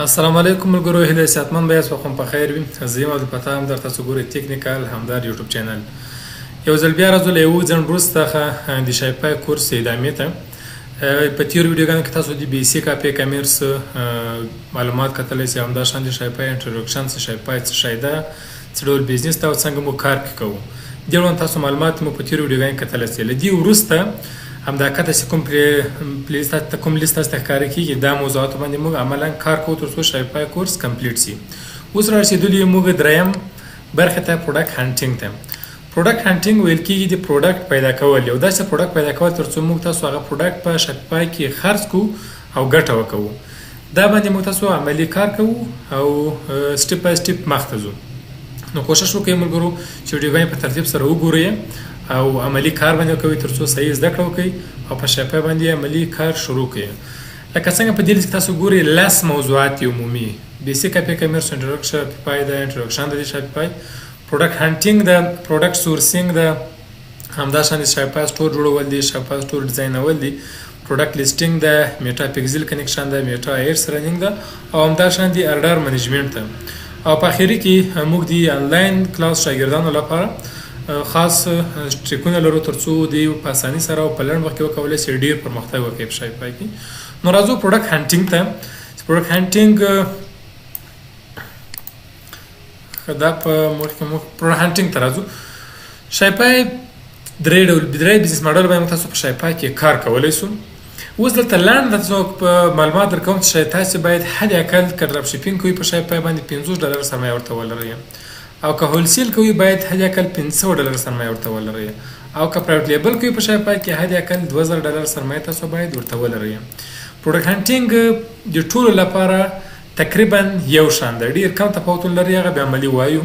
السلام علیکم ملګرو، هیله صحتمند بیاست او په خیر وي. زه یم عبدالفتاح همدرد، تاسو ګورئ ټیکنیکل همدارد یوټیوب چینل. یو ځل بیا راځو له یو ځنډ وروسته د شاپای کورس ادامې ته. په تېرو ویډیوګانو کې تاسو د بیسیک اپ کامرس معلومات کتلی سئ، همداشان د شاپای انټروډکشن څه شاپای څه شی ده، څه ډول بزنس ته او څنګه مو کار کوو. دې ډول تاسو معلومات مو په تېرو ویډیوګانو کې کتلی سئ. له دې وروسته همدا کته چې کوم پلیلیست ته کوم لیست تاسو ته ښکاره کېږي، دا موضوعات باندې موږ عملا کار کوو تر څو شاپای کورس کمپلیټ شي. اوس رارسېدلي یو موږ دریم برخې ته، پروډکټ هانټینګ ته. پروډکټ هانټینګ ویل کېږي د پروډکټ پیدا کول، یو داسې پروډکټ پیدا کول تر څو موږ تاسو هغه پروډکټ په شاپای کې خرڅ کړو او ګټه وکړو. دا باندې موږ تاسو عملي کار کوو او سټپ بای سټپ مخ ته ځو. نو کوشش وکړئ ملګرو چې ویډیوګانې په ترتیب سره وګورئ او عملی کار باندې کوي تر څو صحیح زده کړه وکړئ او په شاپای باندې عملی کار شروع کړئ. لکه څنګه په دې لیست کې تاسو ګورئ لس موضوعات عمومي: بیسیک اپ کامرس، انټروډکشن شاپای ده، انټروډکشن د شاپای، پروډکټ هانټینګ ده، پروډکټ سورسینګ ده، همداشان د شاپای سٹور جوړول دي، شاپای سٹور ډیزاینول دي، پروډکټ لیسټینګ ده، میټا پیکسل کنیکشن ده، میټا ایرس رننګ ده او همداشان د ارډر منیجمنت ده. او په اخر کې موږ د انلاین کلاس شاګردانو لپاره خاص ټریکونه لرو تر څو دوی په اسانۍ سره او په لنډ وخت کې وکولی شي ډېر پرمختګ وکړي په شاپای کې. نو راځو پروډکټ هانټینګ ته. پروډکټ هانټینګ دا په پروډکټ هانټینګ ته راځو. شاپای درې بزنس ماډل باندې تاسو په شاپای کې کار کولی شو. اوس دلته لاندې تاسو په معلومات درکوم چې تاسو باید حد اقل که ډراپ شیپینګ کوئ په شاپای باندې $50 سرمایه ورته ولرئ، او که هولسیل کوي باید حد اقل $500 سرمایه ورته ولرئ، او که پرایویټ لیبل کوي په شاپای کې حد اقل $2000 سرمایه تاسو باید ورته ولرئ. پروډکټ هانټینګ د ټولو لپاره تقریبا یو شان ده، ډېر کم تفاوتونه لري، هغه به عملي وایو.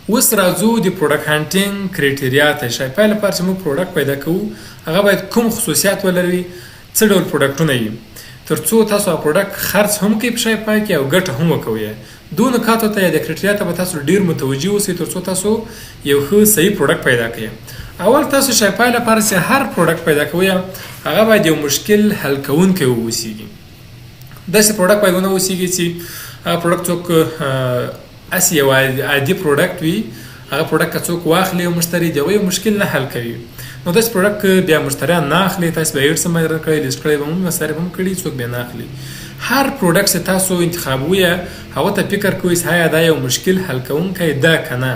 اوس راځو د پروډکټ هانټینګ کرایټیریا ته. شاپای لپاره چې موږ پروډکټ پیدا کوو هغه باید کوم خصوصیات ولري، څه ډول پروډکټونه وي، تر څو تاسو هغه پروډکټ خرڅ هم کړئ په شاپای کې او ګټه هم وکوئ. دو نکاتو ته یا د کرایټیریا ته به تاسو ډېر متوجه اوسئ تر څو تاسو یو ښه صحیح پروډکټ پیدا کړئ. اول تاسو شاپای لپاره چې هر پروډکټ پیدا کوئ هغه باید یو مشکل حل کوونکی واوسیږي. داسې پروډکټ باید ونه اوسیږي چې هغه پروډکټ څوک اسې یو عادي پروډکټ وي، هغه پروډکټ که څوک واخلي او مشتری د هغه یو مشکل نه حل کوي، نو داسې پروډکټ بیا مشتریان نه اخلي، تاسو به یې ایډس هم کړئ، لیست کړئ به هم، مصارف هم کړي، څوک بیا نه اخلي. هر پروډکټ چې تاسو انتخابوئ هغه ته فکر کوئ چې آیا دا یو مشکل حل کوونکی ده که نه.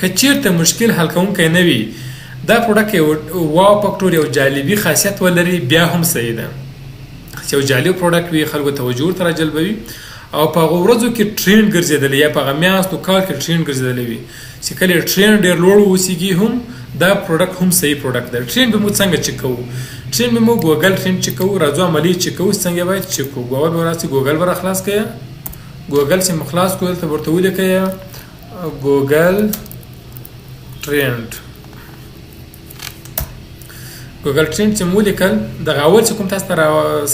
که چیرته مشکل حل کوونکی نه وي، دا پروډکټ یو واو فکټور یو جالبي خاصیت ولري، بیا هم صحیح ده. چې یو جالب پروډکټ وي، خلکو توجه ورته راجلبوي او په هغو ورځو کې ټرینډ ګرځېدلی یا په هغه میاشتو کال کې ټرینډ ګرځېدلی وي چې کله ټرینډ ډېر لوړ واوسیږي هم دا پروډکټ هم صحیح پروډکټ ده. ټرینډ به موږ څنګه چک کوو؟ ټرینډ به موږ ګوګل ټرینډ چک کوو. راځو عملي چک کوو. څنګه باید چک کوو؟ ګوګل به راسي، ګوګل به راخلاص کړئ. ګوګل چې مو خلاص کړو دلته ورته ولیکئ ګوګل ټرینډ. ګوګل ټرینډ چې مو ولیکل، دغه اول چې کوم تاسو ته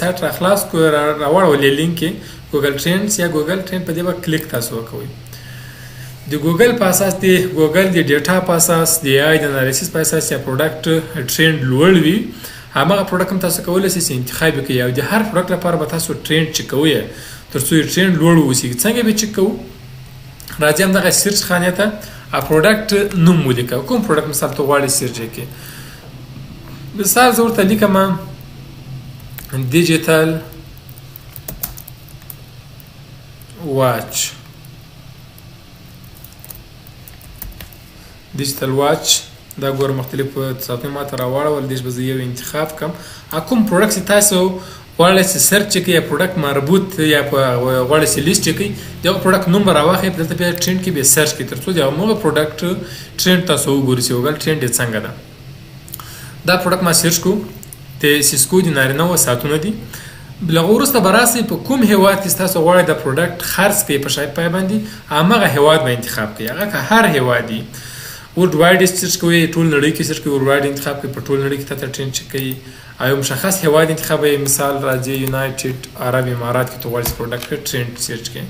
سایټ راخلاص کړو راوړولې لینک یې ګوګل ټرینډز یا ګوګل ټرینډ، په دې به کلیک تاسو وکوئ. د ګوګل په اساس د ګوګل د ډیټا په اساس د آی د انالیسیس په اساس یا پروډکټ ټرینډ لوړ وي، هماغه پروډکټ هم تاسو کولی شئ چې انتخاب وکړئ او د هر پروډکټ لپاره به تاسو ټرینډ چک کوئ تر څو یې ټرینډ لوړ واوسي. څنګه به چک کوو؟ راځئ همدغه سرچ خانې ته پروډکټ نوم ولیکئ، کوم پروډکټ مثال ته غواړئ سرچ کړئ. مثال زه ورته لیکم ډیجیټل واچ. ډیجیټل واچ دا ګوره مختلف ساعتونه ماته راوړل، دې به زه یو انتخاب کړم. کوم پروډکټ چې تاسو غواړئ چې سرچ کړئ یا پروډکټ مربوط یا غواړئ چې لیست کړئ، دغه پروډکټ نوم به راواخلئ، دلته بیا ټرینډ کې بیا سرچ کړئ تر څو د هغه پروډکټ ټرینډ تاسو وګورئ چې ګوګل ټرینډ یې څنګه ده. دا پروډکټ ما سرچ کړو، د سیسکو د نارینه وو ساعتونه دي. له هغه وروسته به راسئ په کوم هیواد کې تاسو غواړئ د پروډکټ خرڅ کړئ په شاپای باندې، هماغه هیواد به انتخاب کړئ. هغه که هر هیواد وي، ورلډ وایډ سرچ کوئ، ټول نړۍ کې سرچ کوئ، ورلډ وایډ انتخاب کړئ، په ټول نړۍ کې تاسو ټرینډ چک کوئ او یو مشخص هیواد انتخابوئ. مثال راځي یونایټډ عرب امارات کې ته غواړئ چې پروډکټ ټرینډ سرچ کړئ،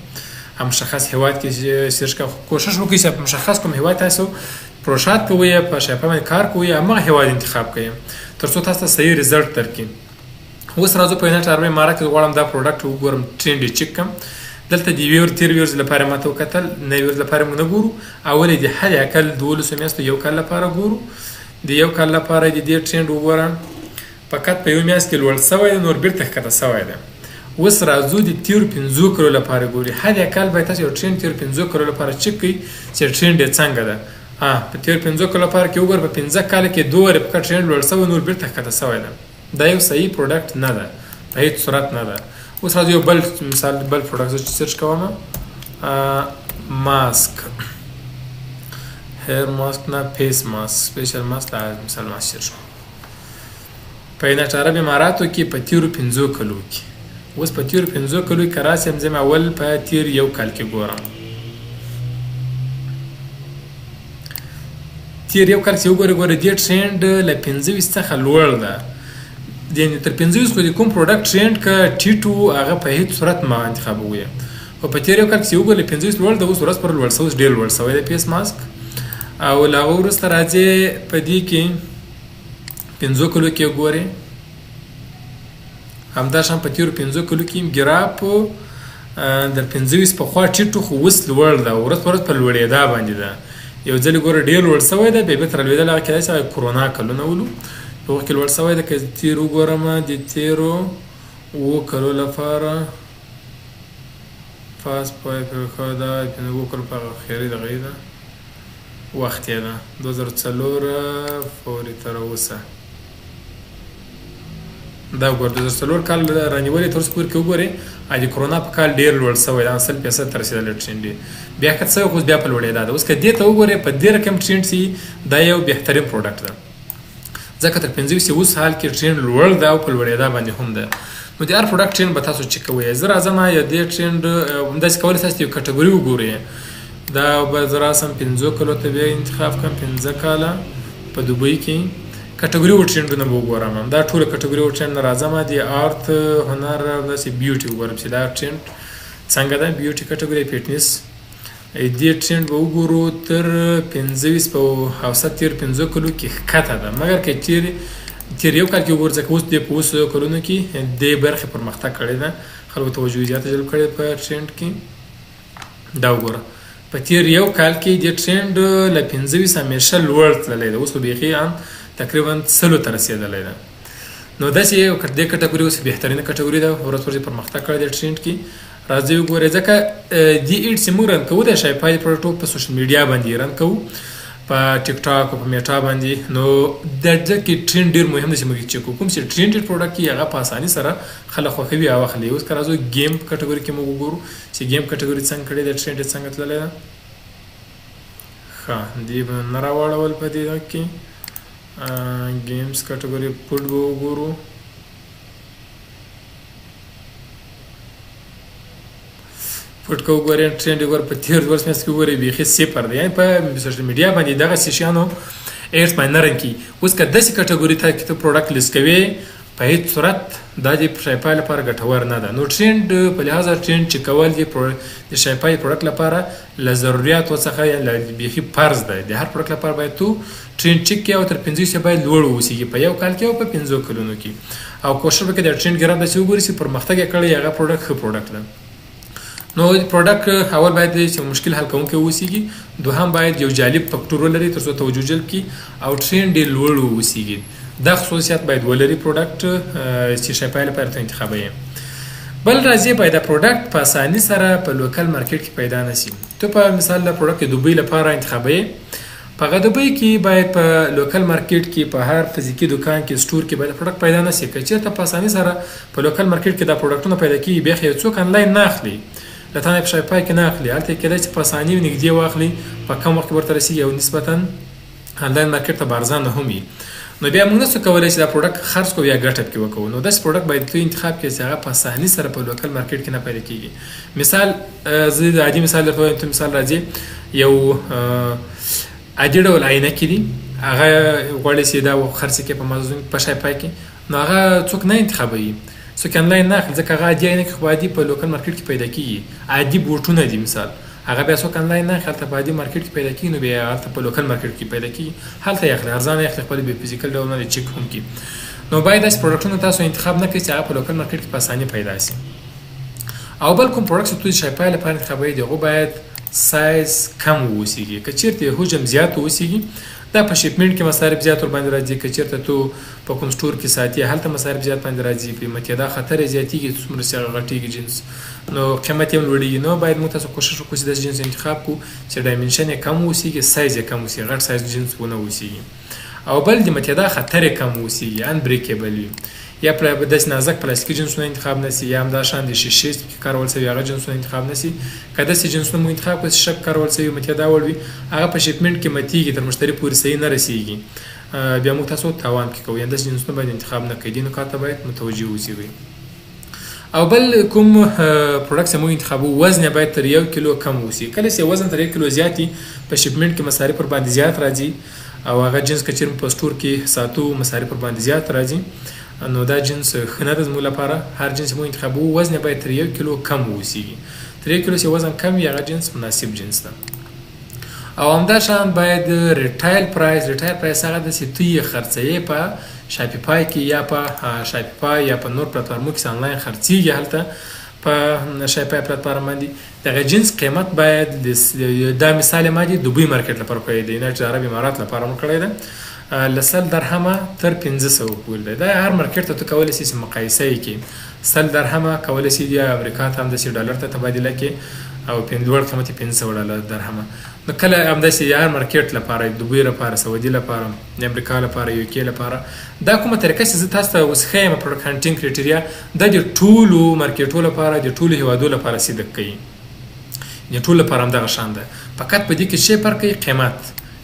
هم مشخص هیواد کې سرچ کړئ. کوشش وکړئ چې مشخص کوم هیواد تاسو پروشات کوئ، په شاپای باندې کار کوئ، هماغه هیواد انتخاب کړئ تر څو تاسو ته صحیح رزلټ درکړي. اوس راځو په نت عربي امارات کې غواړم دا پروډکټ وګورم ټرند یې چک کم دلته د ویور تیر ویورز لپاره ماته وکتل نه ویورز لپاره موږ نه ګورو اول د حد اقل 12 میاشتو یو کال لپاره ګورو د یو کال لپاره د دې ټرند وګورم فقط په یو میاشت کې لوړ شوی نور بیرته ښکته شوی دی اوس راځو د تیر 15 کلو لپاره ګوري حد اقل باید تاسو یو ټرند تیر 15 کلو لپاره چک کړئ چې ټرند یې څنګه ده په تیر 15 کلو لپاره کې وګور په 15 کال کې دوه رپکټ ټرند لوړ شوی نور بیرته ښکته شوی ده دا یو صحیح پروډکټ نه ده په هیڅ صورت نه ده اوس راځو یو بل مثال بل پروډکټ چې سرچ کوم ماسک هیر ماسک نه فیس ماسک سپیشل ماسک دا مثال ماسک سرچ په نت عرب اماراتو کې په تیر 15 کلو کې اوس په تیر 15 کلو کې راسم زم اول په تیر یو کال کې ګورم تیر یو کال چې وګورئ د ټرند ل 15 څخه لوړ ده د تر 15 خو د کوم پروډکټ ټرند ک ټیټو هغه په هیڅ صورت ما انتخابوي او په تیر یو کال چې وګورئ 15 لوړ ده اوس ورځ پر لوړ سوس ډیر لوړ سوی د فیس ماسک او لا ورسته راځي په دې کې 15 کلو کې ګورئ همدا شان په تیر 15 کلو کې ګراف در 15 په خوا ټیټو خو وس لوړ ده ورځ پر ورځ په لوړېدا باندې ده یو ځل ګوره ډیر لوړ سوی ده به تر لویدل هغه کله چې کورونا کلونه ولو په وخت کې لوړ سوی ده چې تیر وګورم د تیرو و کلو لپاره فاس پای په خدا په وکړ په خیری د غیدا وخت یې ده 2004 فوري تر اوسه دا ګور 2004 کال رانیولې تر سکور کې وګورئ د کورونا په کال ډیر لوړ سوی دا اصل پیسې تر رسیدل ټرند بیا که څه خو بیا په لوړې ده اوس که دې ته وګورئ په دې رقم ټرند سي دا یو بهترین پروډکټ ده ځکه تر 15 اوس حال کې ټرند لوړ ده او په لوړې ده باندې هم ده نو د هر پروډکټ ټرند به تاسو چک کوئ زه راځم یا دې ټرند همداسې کولی تاسو یو کټګوري وګورئ دا به زه راسم 15 کلو ته بیا انتخاب کړم 15 کاله په دوبۍ کې کټګوري و ټرندونه به وګورم دا ټول کټګوري و ټرند راځم د آرت هنر داسې بیوټي وګورم چې دا ټرند څنګه ده بیوټي کټګوري فټنس دې ټرند به وګورو تر 15 په حوصه تیر 15 کلو کې ښکته ده مګر که تیر یو کال کې وګورئ ځکه اوس د 15 کلونو کې دې برخې پرمختګ کړی ده خلکو توجه زیاته جلب کړې په ټرند کې دا وګوره په تیر یو کال کې د ټرند ل 15 همیشه لوړ تللی ده اوس خو بیخي تقریبا 100 ته رسیدلی ده نو داسې یو دې کټګوري اوس بهترینه کټګوري ده ورځ ورځې پرمختګ کړی دی ټرند کې راځئ وګورئ ځکه دې ایډ چې موږ رن کوو د شایپای پروډکټ په سوشل میډیا باندې رن کوو په ټیک ټاک او په میټا باندې نو د دې کې ټرند ډیر مهم دی چې موږ چک کوم چې ټرند پروډکټ کې هغه په اساني سره خلک خوښوي او خلک اوس راځو گیم کټګوري کې موږ وګورو چې گیم کټګوري څنګه کړی دی ټرند څنګه تللی ده ښه دې نه راوړول په دې کې games category foot वगोरो फुट को वगोरे ट्रेंड वगोर په تیر ورځ مې سکو وګورئ بیخي صفر دی یعنی په سوشل میډیا باندې دغه سیشانو ایډز باندې نه رنګي اوس که داسې کټګوري ته کې ته پروډکټ لیست کوي په هیڅ صورت دا د شایپای لپاره ګټور نه ده نو ټرند په لحاظ ټرند چې کول د شایپای پروډکټ لپاره له ضرورت څخه یا بیخي فرض ده د هر پروډکټ لپاره باید تو ټرند چک کې او تر 15 باید لوړ اوسېږي په یو کال کې او په 15 کلونو کې او کوشش وکړئ د ټرند ګرام داسې وګورئ چې پرمختګ یې کړی هغه پروډکټ ښه پروډکټ ده نو پروډکټ اول باید چې مشکل حل کوونکی اوسېږي دوهم باید یو جالب فکټور ولري تر څو توجه جلب کړي او ټرند یې لوړ اوسېږي دا خصوصیات باید ولري پروډکټ چې شایپای لپاره ته انتخابوي بل راځي باید دا پروډکټ په اساني سره په لوکل مارکیټ کې پیدا نشي ته په مثال د پروډکټ دوبۍ لپاره انتخابوي په دوبۍ کې باید په لوکل مارکیټ کې په هر فزیکي دکان کې سٹور کې باید پروډکټ پیدا نشي که چېرته په اساني سره په لوکل مارکیټ کې دا پروډکټونه پیدا کیږي بیا خو څوک انلاین نه اخلي لته نه په شایپای کې نه اخلي هلته کېدای چې په اساني نږدې واخلي په کم وخت ورته رسیږي او نسبتا انلاین مارکیټ ته ارزانه هم وي نو بیا موږ نشو کولی چې دا پروډکټ خرڅ کوو یا ګټه پکې وکړو نو داسې پروډکټ باید تو انتخاب کړې چې هغه په اساني سره په لوکل مارکیټ کې نه پیدا کېږي مثال زه د عادي مثال درته وایم ته مثال راځي یو عادي ډول عینه کې دي هغه غواړي چې دا خرڅ کړي په مازون په شایپای کې نو هغه څوک نه انتخابوي څوک انلاین نه اخلي ځکه هغه عادي عینه کې خو عادي په لوکل مارکیټ کې پیدا کېږي عادي بوټونه دي مثال هغه بیا څوک انلاین نه اخلي په عادي مارکیټ کې پیدا کېږي نو بیا هلته په لوکل مارکیټ کې پیدا کېږي هلته یې اخلي ارزانه یې اخلي خپل به فزیکل ډول نه چک هم کړي نو باید داسې پروډکټونه تاسو انتخاب نه کړئ چې هغه په لوکل مارکیټ کې په اسانۍ پیدا شي. او بل کوم پروډکټ چې تاسو شایپای لپاره انتخابوئ د هغو باید سایز کم واوسیږي. که چیرته حجم زیات واوسیږي دا په شپمنټ کې مصارف زیات ور باندې راځي. که چیرته تو په کوم سٹور کې ساتي هلته مصارف زیات باندې راځي. قیمت دا خطر زیاتیږي څومره چې هغه غټیږي جنس نو قیمت یې لوړیږي. نو باید موږ تاسو کوشش وکړو چې داسې جنس انتخاب کړو چې ډایمنشن یې کم واوسیږي، سایز یې کم واوسیږي، غټ سایز جنس ونه واوسیږي. او بل د متعدا خطر یې کم واوسیږي، ان بریکیبل وي. یا په داسې نازک پلاستیکي جنسونه انتخاب نسی، یا هم دا شان د شیشې کې کارول شوي هغه جنسونه انتخاب نسی. که داسې جنسونه مو انتخاب کړئ چې شک کارول شوي متعدا وړ وي، هغه په شپمنټ کې ماتیږي، تر مشتری پورې صحیح نه رسیږي، بیا موږ تاسو تاوان کې کوو. یعنې داسې جنسونه باید انتخاب نه کړئ. دې نکاتو باید متوجه اوسئ. او بل کوم پروډکټ مو انتخابو وزن باید تر 1 کیلو کم اوسي. کله چې وزن تر 1 کیلو زیاتی په شپمنټ کې مصارف پر باندې زیات راځي، او هغه جنس که چیرې په سٹور کې ساتو مصارف پر باندې زیات راځي، نو دا جنس ښه نه ده زموږ لپاره. هر جنس مو انتخابو وزن باید تر 1 کیلو کم اوسیږي. تر 1 کیلو چې وزن کم وي هغه جنس مناسب جنس ده. او همدا شان باید ریټایل پرایس هغه د چې ته یې خرڅوې په شاپیفای کې یا په شاپیفای یا په نور پلاتفورمو کې آنلاین خرڅیږي، هلته په شاپیفای پلاتفورم باندې دغه جنس قیمت باید دا مثال ما دی دوبۍ مارکیټ لپاره کوي، د یونایټډ عرب امارات لپاره مو کړی ده، له 100 درهمه تر 1500 پورې ده. دا هر مارکیټ ته کولی شي چې مقایسه یې کړي. 100 درهمه کولی شي د امریکا ته همداسې ډالر ته تبادله کړي، او لوړ قیمت یې 500 درهمه. نو کله همداسې هر مارکیټ لپاره، دوبۍ لپاره، سعودي لپاره، امریکا لپاره، یو کې لپاره، دا کومه طریقه چې زه تاسو ته اوس ښیم پروډکټ هانټینګ کرایټیریا، دا د ټولو مارکیټو لپاره، د ټولو هیوادو لپاره صدق کوي، د ټولو لپاره همدغه شان ده. فقط په دې کې شی فرق کوي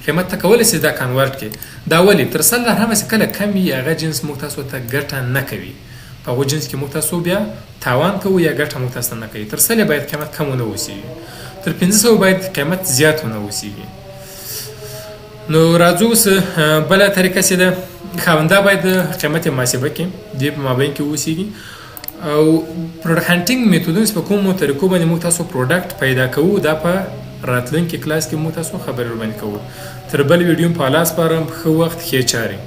قیمت ته کولی شي دا کنورټ کړي. دا ولې تر 100 درهمه چې کله کم وي هغه جنس موږ تاسو ته ګټه نه کوي. په هغو جنس کې موږ تاسو بیا تاوان کوو یا ګټه موږ تاسو ته نه کوي. تر 100 باید قیمت کم ونه اوسیږي، تر 1500 باید قیمت زیات ونه اوسیږي. نو راځو اوس بله طریقه چې ده، خاونده باید قیمت یې محاسبه کړي، دې په مابین کې اوسیږي. او پروډکټ هانټینګ میتودونه په کومو طریقو باندې موږ تاسو پروډکټ پیدا کوو، دا په راتلونکي کلاس کې موږ تاسو خبرې ورباندې کوو. تر بل ویډیو په الله سپارم. ښه وخت، ښې چارې.